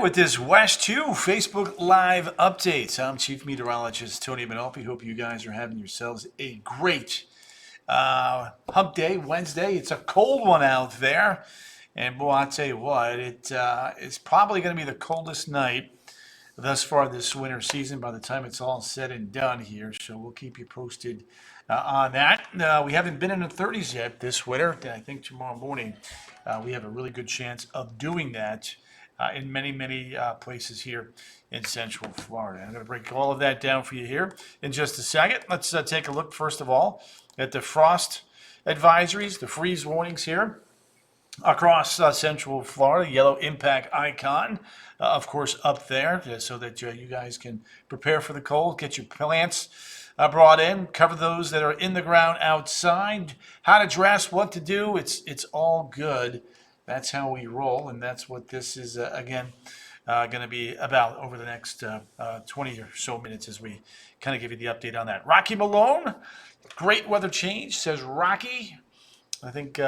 with this West 2 Facebook Live updates. I'm Chief Meteorologist Tony Manalpi. Hope you guys are having yourselves a great hump day, Wednesday. It's a cold one out there. And boy, I'll tell you what, it's probably going to be the coldest night thus far this winter season by the time it's all said and done here. So we'll keep you posted on that. We haven't been in the 30s yet this winter. I think tomorrow morning we have a really good chance of doing that in many places here in Central Florida. I'm going to break all of that down for you here in just a second. Let's take a look, first of all, at the frost advisories, the freeze warnings here across Central Florida. Yellow impact icon, of course, up there so that you guys can prepare for the cold, get your plants brought in, cover those that are in the ground outside, how to dress, what to do. It's all good. That's how we roll, and that's what this is, again, going to be about over the next 20 or so minutes as we kind of give you the update on that. Rocky Malone, great weather change, says Rocky. I think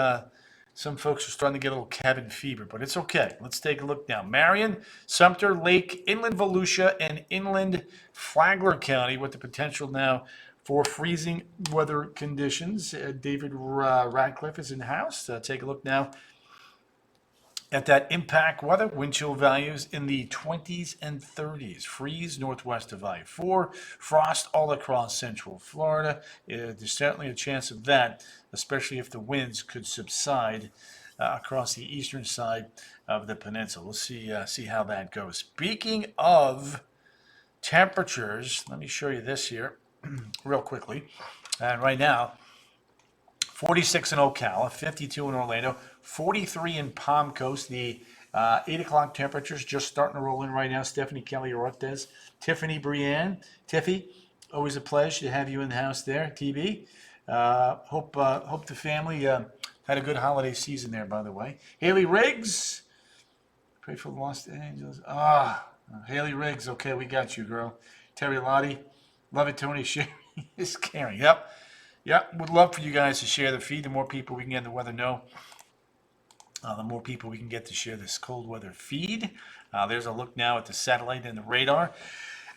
some folks are starting to get a little cabin fever, but it's okay. Let's take a look now. Marion, Sumter, Lake, Inland Volusia, and Inland Flagler County with the potential now for freezing weather conditions. David Radcliffe is in the house. Take a look now at that impact weather. Wind chill values in the 20s and 30s. Freeze northwest of I-4. Frost all across Central Florida. There's certainly a chance of that, especially if the winds could subside across the eastern side of the peninsula. We'll see how that goes. Speaking of temperatures, let me show you this here real quickly. And right now, 46 in Ocala, 52 in Orlando, 43 in Palm Coast. The 8 o'clock temperatures just starting to roll in right now. Stephanie Kelly Ortez, Tiffany Brienne. Tiffy, always a pleasure to have you in the house there, TB. Hope the family had a good holiday season there, by the way. Haley Riggs, pray for the Los Angeles. Haley Riggs, okay, we got you, girl. Terry Lottie, love it, Tony. Sharing is caring. Yep, would love for you guys to share the feed. The more people we can get the weather know, the more people we can get to share this cold weather feed. There's a look now at the satellite and the radar.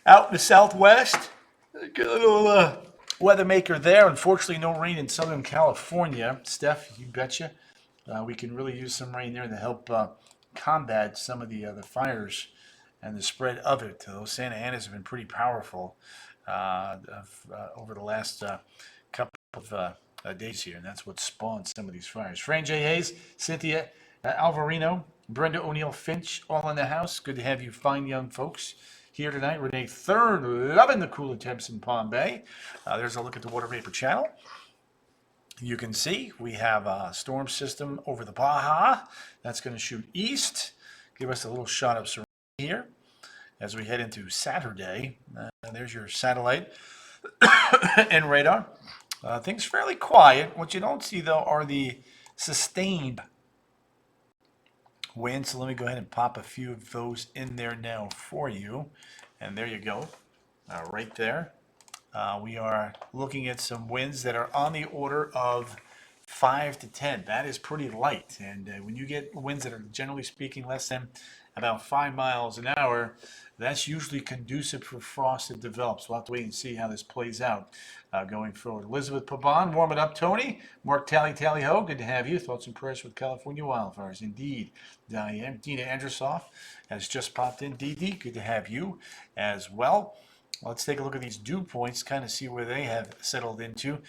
Out in the southwest, good little weather maker there. Unfortunately, no rain in Southern California. Steph, you betcha. We can really use some rain there to help combat some of the fires and the spread of it. Those Santa Anas have been pretty powerful over the last couple of days here, and that's what spawned some of these fires. Fran J. Hayes, Cynthia Alvarino, Brenda O'Neill Finch, all in the house. Good to have you fine young folks here tonight. Renee Third, loving the cooler temps in Palm Bay. There's a look at the water vapor channel. You can see we have a storm system over the Baja. That's going to shoot east. Give us a little shot of surrounding here as we head into Saturday. There's your satellite and radar. Things fairly quiet. What you don't see, though, are the sustained winds. So let me go ahead and pop a few of those in there now for you. And there you go, right there. We are looking at some winds that are on the order of 5 to 10. That is pretty light. And when you get winds that are generally speaking less than about 5 miles an hour, that's usually conducive for frost that develops. We'll have to wait and see how this plays out going forward. Elizabeth Pabon, warm it up, Tony. Mark Tally Ho, good to have you. Thoughts and prayers with California wildfires. Indeed, Diane. Dina Andrusoff has just popped in. Dee Dee, good to have you as well. Let's take a look at these dew points, kind of see where they have settled into.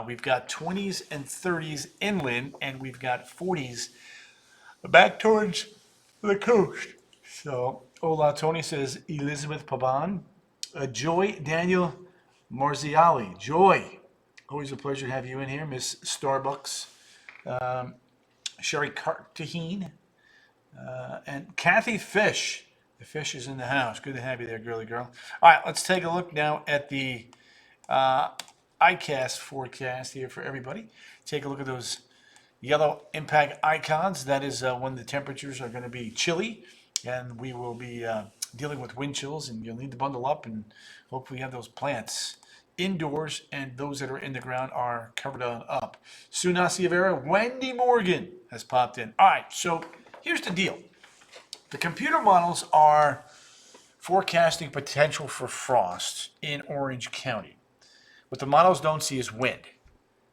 We've got 20s and 30s inland, and we've got 40s back towards the coast. So, hola, Tony, says Elizabeth Pabon. Joy Daniel Marziali. Joy, always a pleasure to have you in here. Miss Starbucks. Sherry Cartahine. And Kathy Fish. The fish is in the house. Good to have you there, girly girl. All right, let's take a look now at the ICAST forecast here for everybody. Take a look at those yellow impact icons. That is when the temperatures are going to be chilly, and we will be dealing with wind chills, and you'll need to bundle up, and hopefully have those plants indoors, and those that are in the ground are covered on up. Sue Naciavera, Wendy Morgan has popped in. All right, so here's the deal. The computer models are forecasting potential for frost in Orange County. What the models don't see is wind.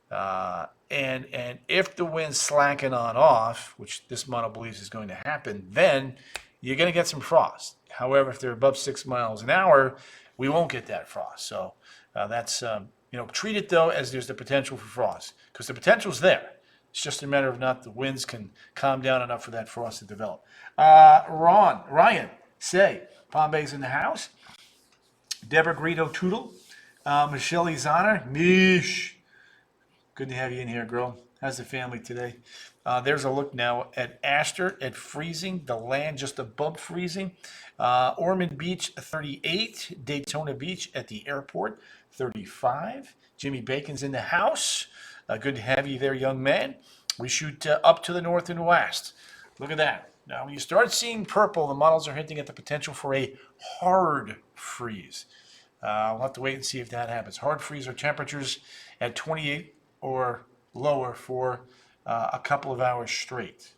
And if the wind's slacking on off, which this model believes is going to happen, then you're going to get some frost. However, if they're above 6 miles an hour, we won't get that frost. So that's treat it though as there's the potential for frost, because the potential's there. It's just a matter of not the winds can calm down enough for that frost to develop. Ryan, say Palm Bay's in the house. Deborah Greedo Toodle, Michelle Izana, Mish. Good to have you in here, girl. How's the family today? There's a look now at Astor at freezing, the land just above freezing. Ormond Beach, 38. Daytona Beach at the airport, 35. Jimmy Bacon's in the house. Good to have you there, young man. We shoot up to the north and west. Look at that. Now, when you start seeing purple, the models are hinting at the potential for a hard freeze. We'll have to wait and see if that happens. Hard freeze are temperatures at 28 or lower for a couple of hours straight.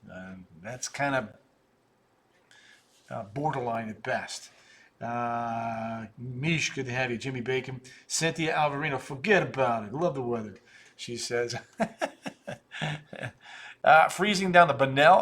That's kind of borderline at best. Mish, good to have you. Jimmy Bacon. Cynthia Alvarino, forget about it. Love the weather, she says. Freezing down the Bushnell,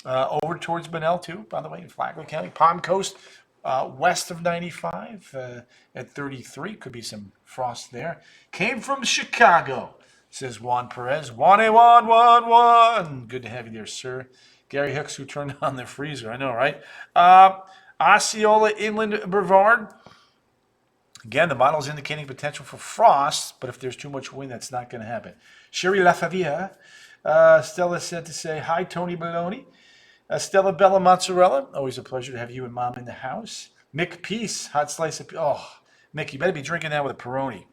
over towards Bunnell too, by the way, in Flagler County. Palm Coast, west of 95 at 33. Could be some frost there. Came from Chicago, says Juan Perez. 1-1-1-1. Good to have you there, sir. Gary Hicks, who turned on the freezer. I know, right? Osceola Inland Brevard. Again, the model is indicating potential for frost, but if there's too much wind, that's not going to happen. Sherry LaFavia. Stella said to say, hi, Tony Baloney. Stella Bella Mozzarella. Always a pleasure to have you and Mom in the house. Mick Peace. Hot slice of... Oh, Mick, you better be drinking that with a Peroni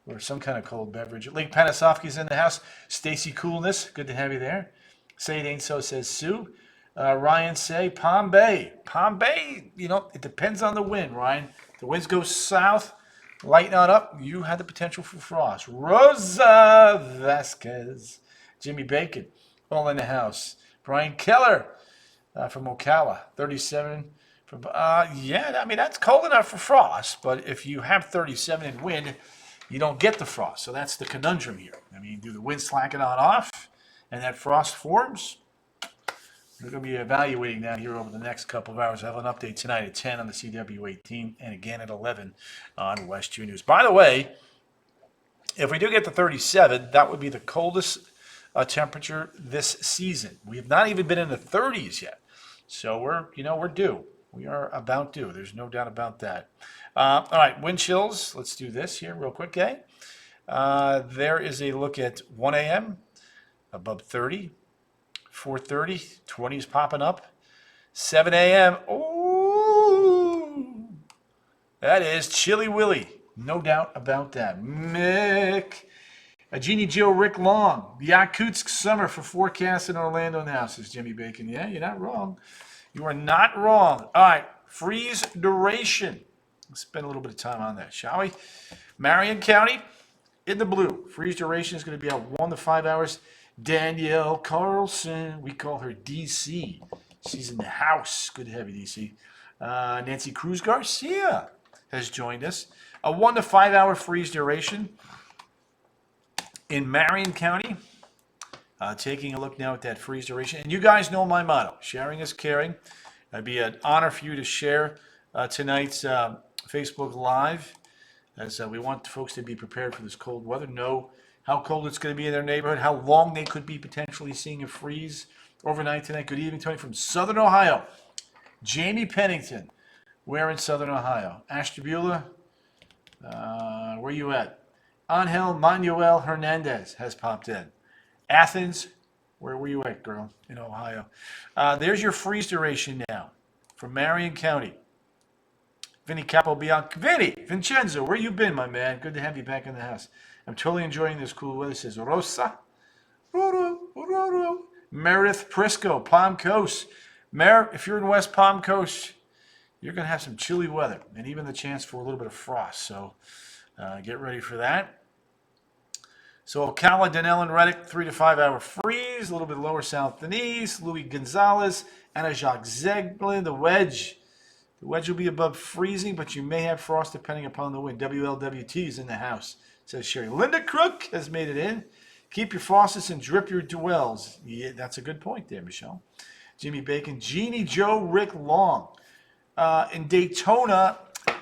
or some kind of cold beverage. Link Panasofsky's in the house. Stacy Coolness. Good to have you there. Say it ain't so, says Sue. Ryan say, Palm Bay. Palm Bay, it depends on the wind, Ryan. The winds go south, lighten on up, you have the potential for frost. Rosa Vasquez. Jimmy Bacon, all in the house. Brian Keller from Ocala, 37. That's cold enough for frost, but if you have 37 in wind, you don't get the frost. So that's the conundrum here. Do the winds slacken on off and that frost forms? We're going to be evaluating that here over the next couple of hours. I have an update tonight at 10 on the CW18 and again at 11 on West 2 News. By the way, if we do get to 37, that would be the coldest temperature this season. We have not even been in the 30s yet. So we're due. We are about due. There's no doubt about that. All right, wind chills. Let's do this here real quick, okay? There is a look at 1 a.m. above 30. 4:30, 20s popping up. 7 a.m. Oh, that is Chilly Willy. No doubt about that. Mick. Jeannie Joe Rick Long. The Yakutsk summer for forecast in Orlando now, says Jimmy Bacon. Yeah, you're not wrong. You are not wrong. All right, freeze duration. Let's spend a little bit of time on that, shall we? Marion County in the blue. Freeze duration is going to be at 1 to 5 hours. Danielle Carlson, we call her DC. She's in the house. Good to have you, DC. Nancy Cruz Garcia has joined us. A 1 to 5 hour freeze duration in Marion County. Taking a look now at that freeze duration. And you guys know my motto, sharing is caring. It'd be an honor for you to share tonight's Facebook Live, as we want folks to be prepared for this cold weather. Know how cold it's going to be in their neighborhood, how long they could be potentially seeing a freeze overnight tonight. Good evening, Tony, from Southern Ohio. Jamie Pennington, where in Southern Ohio? Ashtabula, where you at? Angel Manuel Hernandez has popped in. Athens, where were you at, girl? In Ohio. There's your freeze duration now from Marion County. Vinny Capobianco. Vincenzo, where you been, my man? Good to have you back in the house. I'm totally enjoying this cool weather, says Rosa. Meredith Prisco, Palm Coast. If you're in West Palm Coast, you're going to have some chilly weather and even the chance for a little bit of frost. So get ready for that. So Ocala, Denell, and Reddick, 3 to 5 hour freeze. A little bit lower south than east. Louis Gonzalez, Anna Jacques Zeglin, the wedge. The wedge will be above freezing, but you may have frost depending upon the wind. WLWT is in the house, says Sherry. Linda Crook has made it in. Keep your faucets and drip your dwells. Yeah, that's a good point there, Michelle. Jimmy Bacon, Jeannie Joe, Rick Long. In Daytona,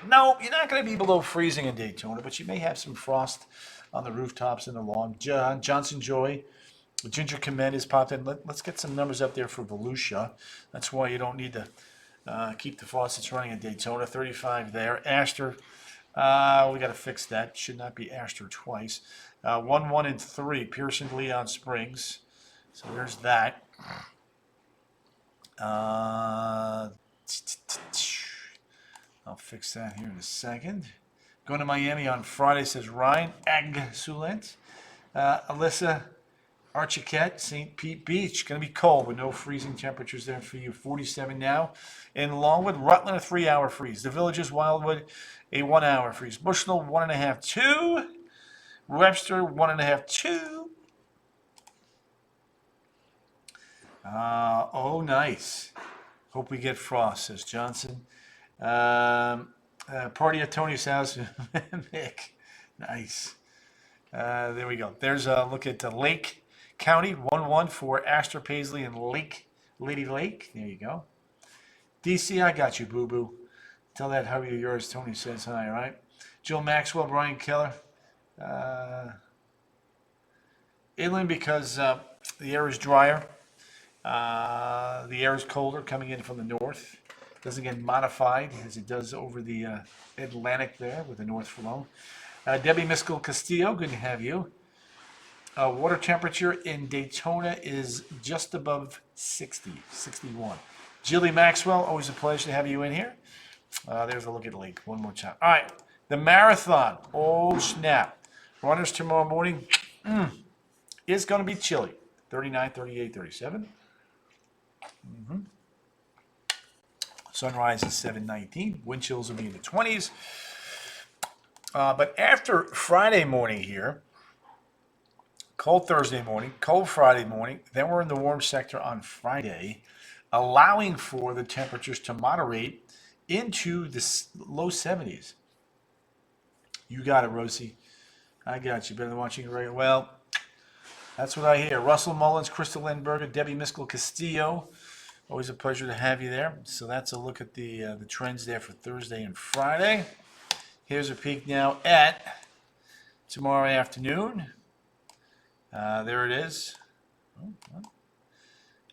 no, you're not going to be below freezing in Daytona, but you may have some frost on the rooftops and the lawn. Johnson Joy, Ginger Comet has popped in. Let's get some numbers up there for Volusia. That's why you don't need to keep the faucets running in Daytona. 35 there. Astor, we got to fix that. Should not be Astor twice. 1, 1, and 3. Pearson, Leon Springs. So there's that. I'll fix that here in a second. Going to Miami on Friday, says Ryan Agsulent. Alyssa Archiquette, St. Pete Beach. Going to be cold with no freezing temperatures there for you. 47 now. In Longwood, Rutland, a 3 hour freeze. The Villages, Wildwood, a 1 hour freeze. Bushnell, 1.5, 2. Webster, 1.5, 2. Oh, nice. Hope we get frost, says Johnson. Party at Tony's house. Nick. Nice. There we go. There's a look at Lake County. 1-1 for Astor Paisley and Lady Lake. There you go. DC, I got you, boo-boo. Tell that hubby of yours Tony says hi, all right? Jill Maxwell, Brian Keller. Inland because the air is drier. The air is colder coming in from the north. Doesn't get modified as it does over the Atlantic there with the north flow. Debbie Miskell Castillo, good to have you. Water temperature in Daytona is just above 60, 61. Jilly Maxwell, always a pleasure to have you in here. There's a look at the lake one more time. All right, the marathon. Oh, snap. Runners tomorrow morning is going to be chilly. 39, 38, 37. Sunrise is 7:19. Wind chills will be in the 20s. But after Friday morning here, cold Thursday morning, cold Friday morning, then we're in the warm sector on Friday, allowing for the temperatures to moderate into the low 70s. You got it, Rosie. I got you. Better than watching it right. Well, that's what I hear. Russell Mullins, Crystal Lindberger, Debbie Miskell Castillo. Always a pleasure to have you there. So that's a look at the trends there for Thursday and Friday. Here's a peek now at tomorrow afternoon. There it is.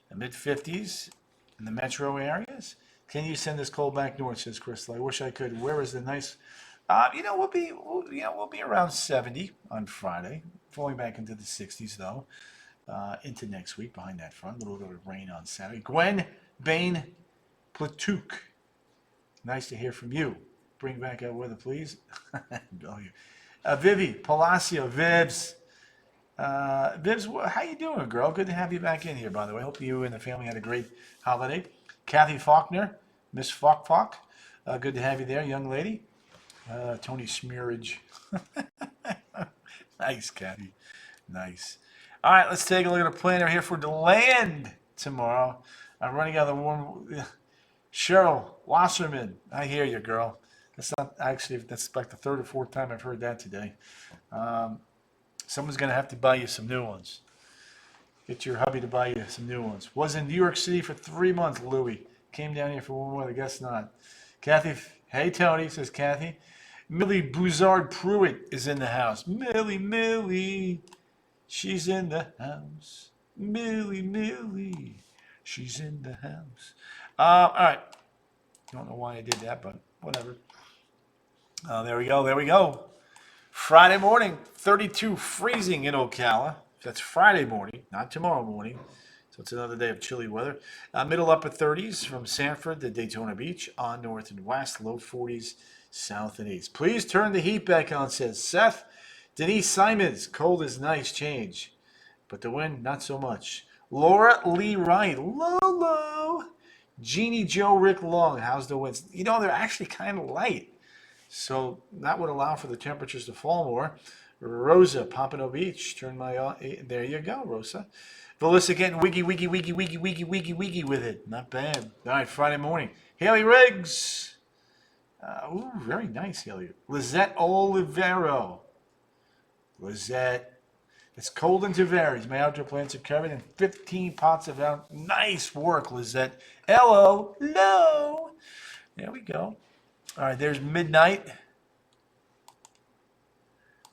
The mid-50s in the metro areas. Can you send this cold back north, says Crystal. I wish I could. Where is the nice... we'll be around 70 on Friday. Falling back into the 60s, though. Into next week behind that front. A little bit of rain on Saturday. Gwen Bain Platook. Nice to hear from you. Bring back our weather, please. Vivi Palacio. Vibs. Vibs, how you doing, girl? Good to have you back in here, by the way. Hope you and the family had a great holiday. Kathy Faulkner. Miss Falk. Good to have you there, young lady. Tony Smearage. Nice, Kathy. Nice. All right, let's take a look at the planner here for DeLand tomorrow. I'm running out of the warm. Cheryl Wasserman, I hear you, girl. That's not actually. That's like the third or fourth time I've heard that today. Someone's gonna have to buy you some new ones. Get your hubby to buy you some new ones. Was in New York City for 3 months, Louie. Came down here for one more. I guess not. Kathy, hey Tony, says Kathy. Millie Bouzard Pruitt is in the house. Millie. She's in the house. Millie. She's in the house. All right. Don't know why I did that, but whatever. There we go. Friday morning, 32 freezing in Ocala. That's Friday morning, not tomorrow morning. So it's another day of chilly weather. Middle upper 30s from Sanford to Daytona Beach on north and west. Low 40s south and east. Please turn the heat back on, says Seth. Denise Simons, cold is nice change, but the wind, not so much. Laura Lee Ryan, low. Jeannie Joe Rick Long, how's the winds? They're actually kind of light, so that would allow for the temperatures to fall more. Rosa, Pompano Beach. Turn my on. There you go, Rosa. Melissa getting wiggy with it. Not bad. All right, Friday morning. Haley Riggs. Ooh, very nice, Haley. Lizette Olivero. Lizette. It's cold in Tavares. My outdoor plants are covered in 15 pots of out. Nice work, Lizette. Hello. Hello. There we go. All right, there's midnight.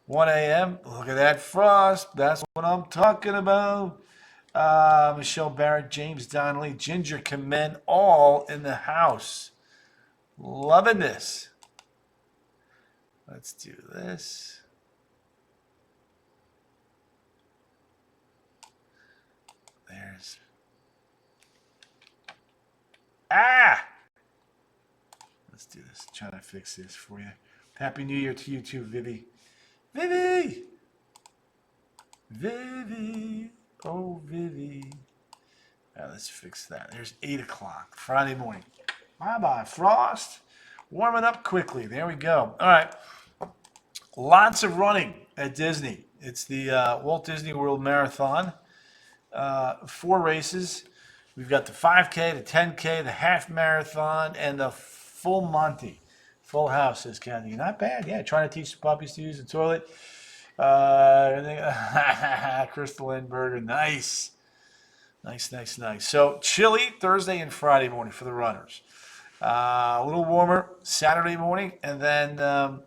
1 a.m. Look at that frost. That's what I'm talking about. Michelle Barrett, James Donnelly, Ginger Kamen, all in the house. Loving this. Let's do this. There's. Let's do this. Try to fix this for you. Happy New Year to you too, Vivi. Vivi! Vivi! Oh, Vivi. Let's fix that. There's 8 o'clock, Friday morning. Bye-bye, Frost. Warming up quickly. There we go. All right. Lots of running at Disney. It's the Walt Disney World Marathon. 4 races. We've got the 5K, the 10K, the half marathon, and the full Monty. Full house, says Kathy. Not bad. Yeah, trying to teach the puppies to use the toilet. Crystal Lindberger. Nice. Nice. So, chilly Thursday and Friday morning for the runners. A little warmer Saturday morning, and then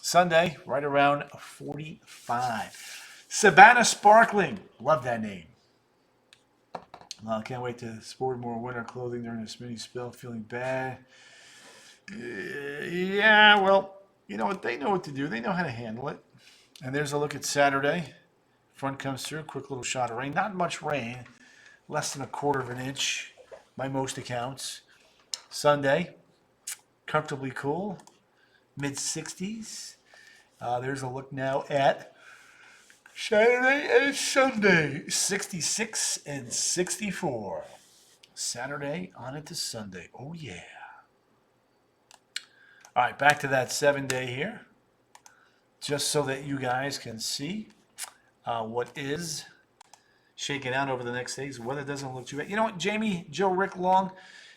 Sunday, right around 45. Savannah Sparkling. Love that name. Can't wait to sport more winter clothing during this mini spill. Feeling bad. Yeah, well, you know what? They know what to do. They know how to handle it. And there's a look at Saturday. Front comes through. Quick little shot of rain. Not much rain. Less than 1/4 of an inch by most accounts. Sunday, comfortably cool. Mid-60s. There's a look now at Saturday and Sunday. 66 and 64. Saturday on into Sunday. Oh, yeah. All right, back to that 7-day here. Just so that you guys can see what is shaking out over the next days. The weather doesn't look too bad. You know what, Jamie, Joe, Rick Long?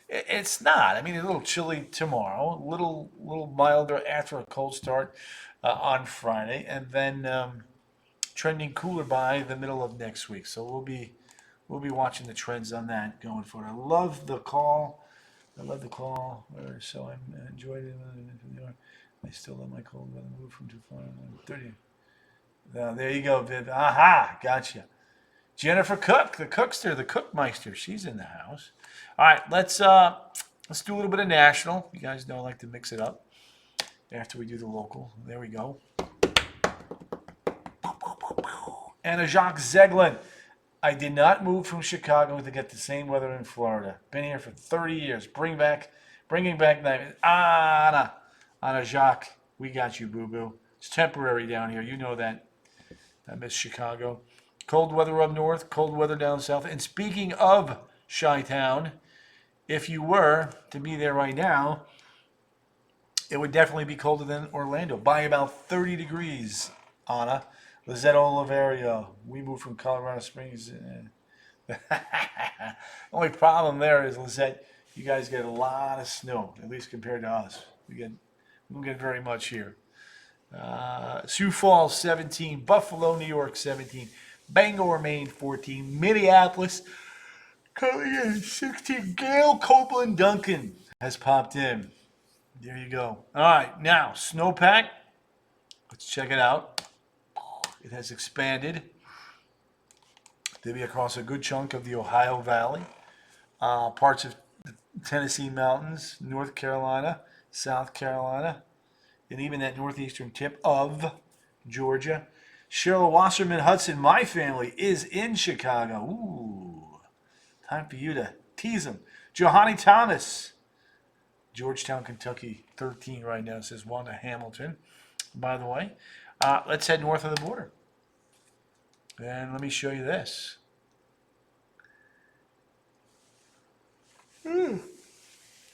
It's not. I mean, a little chilly tomorrow, a little milder after a cold start on Friday, and then trending cooler by the middle of next week. So we'll be watching the trends on that going forward. I love the call. So I enjoyed it. I still love my cold weather. Move from too far. 30. There you go, Viv. Aha, gotcha. Jennifer Cook, the cookster, the cookmeister. She's in the house. All right, let's do a little bit of national. You guys know I like to mix it up after we do the local. There we go. Anna Jacques Zeglin. I did not move from Chicago to get the same weather in Florida. Been here for 30 years. Bringing back Anna Jacques. We got you, boo-boo. It's temporary down here. You know that. I miss Chicago. Cold weather up north, cold weather down south. And speaking of Chi-Town, if you were to be there right now, it would definitely be colder than Orlando by about 30 degrees, Anna. Lizette Oliverio, we moved from Colorado Springs. Only problem there is, Lizette, you guys get a lot of snow, at least compared to us. We don't get very much here. Sioux Falls, 17. Buffalo, New York, 17. Bangor, Maine, 14. Minneapolis, coming in 16. Gail Copeland Duncan has popped in. There you go. All right, now, snowpack. Let's check it out. It has expanded to be across a good chunk of the Ohio Valley, parts of the Tennessee mountains, North Carolina, South Carolina, and even that northeastern tip of Georgia. Cheryl Wasserman Hudson, my family, is in Chicago. Ooh, time for you to tease them. Johanny Thomas, Georgetown, Kentucky, 13 right now, says Wanda Hamilton, by the way. Let's head north of the border. And let me show you this.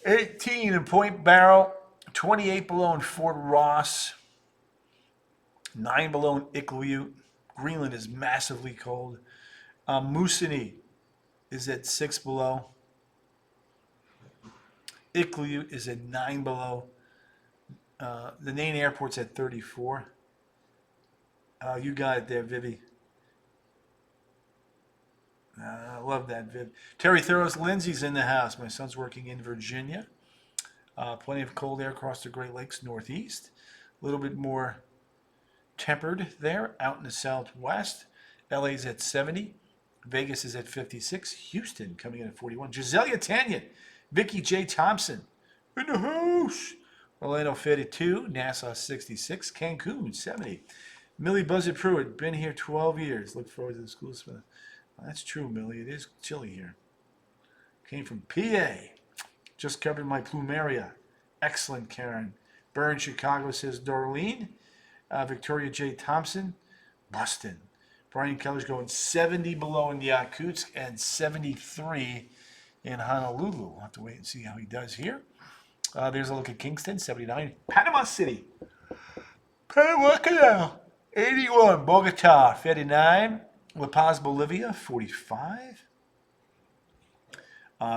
18 in Point Barrow, 28 below in Fort Ross, 9 below in Iqaluit. Greenland is massively cold. Moosonee is at 6 below. Iqaluit is at 9 below. The Nain Airport's at 34. You got it there, Vivi. I love that, Viv. Terry Thoros, Lindsay's in the house. My son's working in Virginia. Plenty of cold air across the Great Lakes northeast. A little bit more tempered there out in the southwest. LA's at 70. Vegas is at 56. Houston coming in at 41. Giselia Tanyan, Vicky J. Thompson in the house. Orlando 52. Nassau 66. Cancun 70. Millie Buzzard Pruitt, been here 12 years. Look forward to the school. Well, that's true, Millie. It is chilly here. Came from PA. Just covered my plumeria. Excellent, Karen. Burn, Chicago, says Darlene. Victoria J. Thompson, Boston. Brian Keller's going 70 below in Yakutsk and 73 in Honolulu. We'll have to wait and see how he does here. There's a look at Kingston, 79. Panama City. Panama Canal, 81. Bogota, 39. La Paz, Bolivia, 45.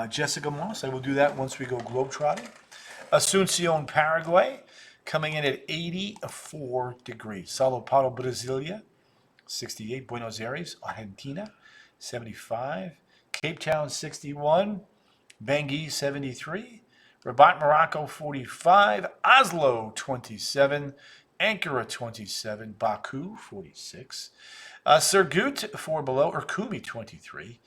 Jessica Moss, I will do that once we go globetrotting. Asuncion, Paraguay, coming in at 84 degrees. Sao Paulo, Brasilia, 68. Buenos Aires, Argentina, 75. Cape Town, 61. Bangui, 73. Rabat, Morocco, 45. Oslo, 27. Ankara, 27. Baku, 46. Surgut, 4 below. Irkutsk, 23.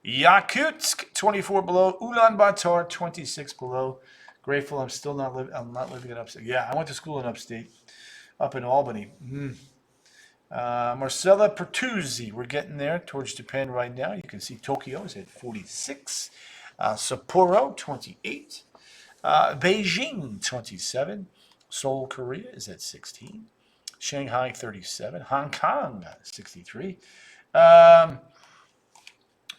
Yakutsk, 24 below. Ulaanbaatar, 26 below. Grateful I'm still not living. I'm not living in upstate. Yeah, I went to school in upstate, up in Albany. Marcella Pertuzzi, we're getting there towards Japan right now. You can see Tokyo is at 46. Sapporo, 28. Beijing, 27. Seoul, Korea is at 16. Shanghai, 37. Hong Kong, 63.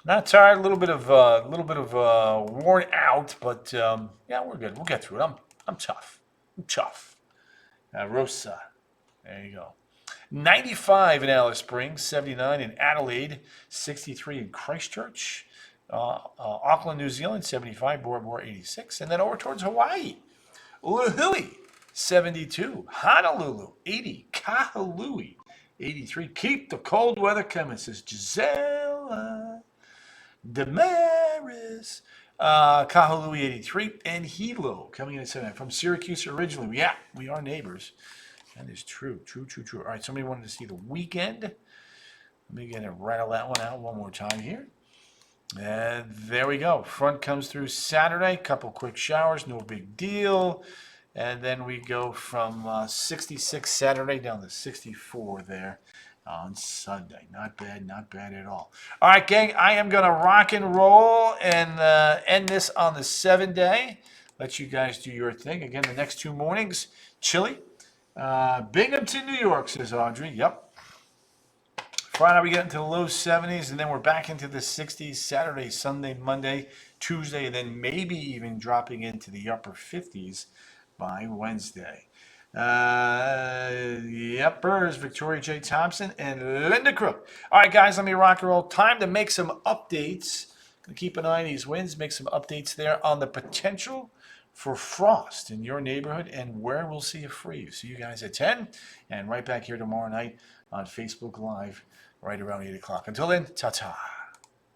Not tired, a little bit of worn out, but yeah, we're good. We'll get through it. I'm tough. I'm tough. Rosa, there you go. 95 in Alice Springs, 79 in Adelaide, 63 in Christchurch, Auckland, New Zealand, 75, Bora Bora, 86, and then over towards Hawaii, Uluhui, 72, Honolulu, 80, Kahului, 83. Keep the cold weather coming, says Gisela Damaris. Kahului, 83, and Hilo coming in at 79. From Syracuse originally. Yeah, we are neighbors. That is true. True. All right, somebody wanted to see the weekend. Let me get to rattle that one out one more time here. And there we go. Front comes through Saturday. Couple quick showers, no big deal. And then we go from 66 Saturday down to 64 there on Sunday. Not bad at all. All right, gang, I am going to rock and roll and end this on the 7-day. Let you guys do your thing. Again, the next 2 mornings, chilly. Binghamton, New York, says Audrey. Yep. Friday, we get into the low 70s, and then we're back into the 60s Saturday, Sunday, Monday, Tuesday, and then maybe even dropping into the upper 50s by Wednesday. Yepers, Victoria J. Thompson, and Linda Crook. All right, guys, let me rock and roll. Time to make some updates. Gonna keep an eye on these winds, make some updates there on the potential for frost in your neighborhood and where we'll see a freeze. See you guys at 10 and right back here tomorrow night on Facebook Live right around 8 o'clock. Until then, ta-ta.